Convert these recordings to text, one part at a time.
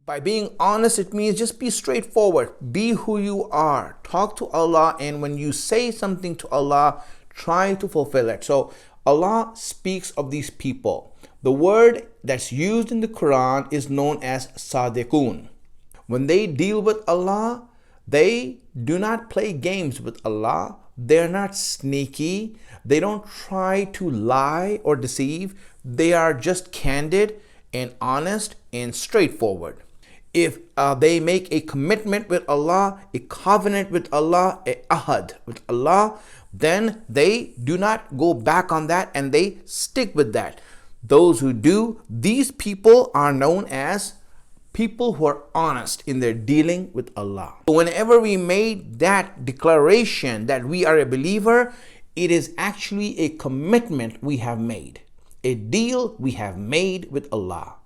By being honest, it means just be straightforward. Be who you are. Talk to Allah, and when you say something to Allah, try to fulfill it. So Allah speaks of these people. The word that's used in the Quran is known as sadiqun. When they deal with Allah, they do not play games with Allah. They're not sneaky. They don't try to lie or deceive. They are just candid and honest and straightforward. If they make a commitment with Allah, a covenant with Allah, a ahad with Allah, then they do not go back on that and they stick with that. Those who do, these people are known as people who are honest in their dealing with Allah. Whenever we made that declaration that we are a believer, it is actually a commitment we have made, a deal we have made with Allah.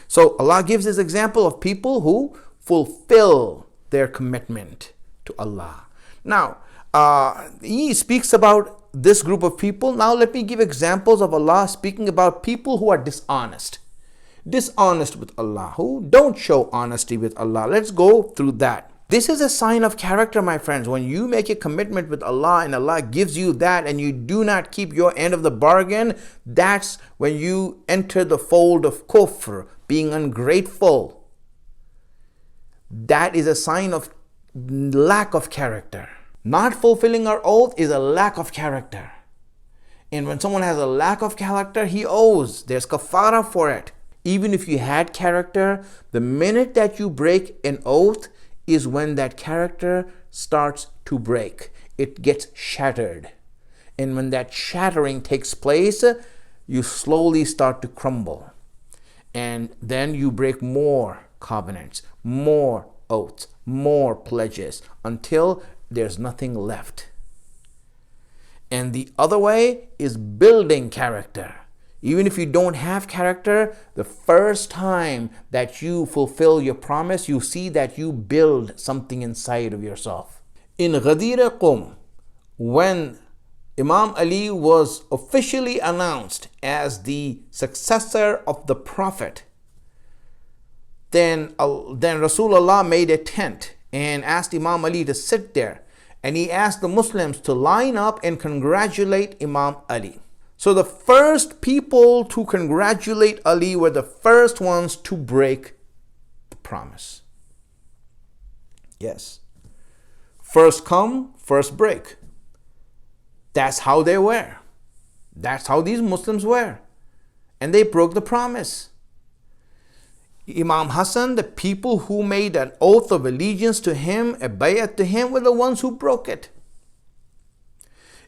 So Allah gives this example of people who fulfill their commitment to Allah. Now, He speaks about this group of people. Now let me give examples of Allah speaking about people who are dishonest. Dishonest with Allah, who don't show honesty with Allah. Let's go through that. This is a sign of character, my friends. When you make a commitment with Allah and Allah gives you that and you do not keep your end of the bargain, that's when you enter the fold of kufr, being ungrateful. That is a sign of lack of character. Not fulfilling our oath is a lack of character. And when someone has a lack of character, he owes. There's kafara for it. Even if you had character, the minute that you break an oath is when that character starts to break. It gets shattered. And when that shattering takes place, you slowly start to crumble. And then you break more covenants, more oaths, more pledges, until there's nothing left. And the other way is building character. Even if you don't have character, the first time that you fulfill your promise, you see that you build something inside of yourself. In ghadeer-e-khum, when Imam Ali was officially announced as the successor of the Prophet, then Rasulullah made a tent and asked Imam Ali to sit there. And he asked the Muslims to line up and congratulate Imam Ali. So the first people to congratulate Ali were the first ones to break the promise. Yes. First come, first break. That's how they were. That's how these Muslims were. And they broke the promise. Imam Hassan, the people who made an oath of allegiance to him, a bay'at to him, were the ones who broke it.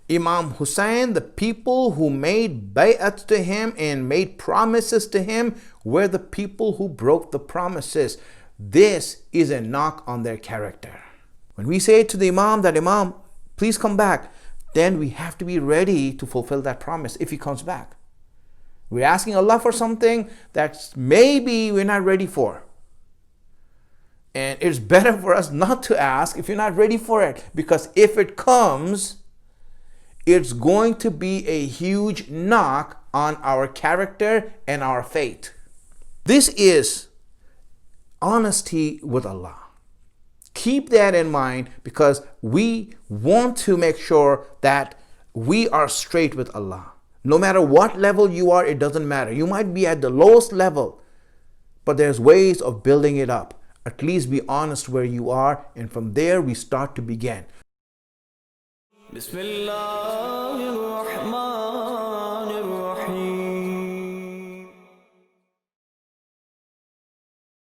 Imam Hussein, the people who made bay'at to him and made promises to him, were the people who broke the promises. This is a knock on their character. When we say to the Imam that, Imam, please come back, then we have to be ready to fulfill that promise if he comes back. We're asking Allah for something that maybe we're not ready for. And it's better for us not to ask if you're not ready for it. Because if it comes, it's going to be a huge knock on our character and our faith. This is honesty with Allah. Keep that in mind, because we want to make sure that we are straight with Allah. No matter what level you are, it doesn't matter. You might be at the lowest level, but there's ways of building it up. At least be honest where you are, and from there we start to begin. Bismillahir Rahmanir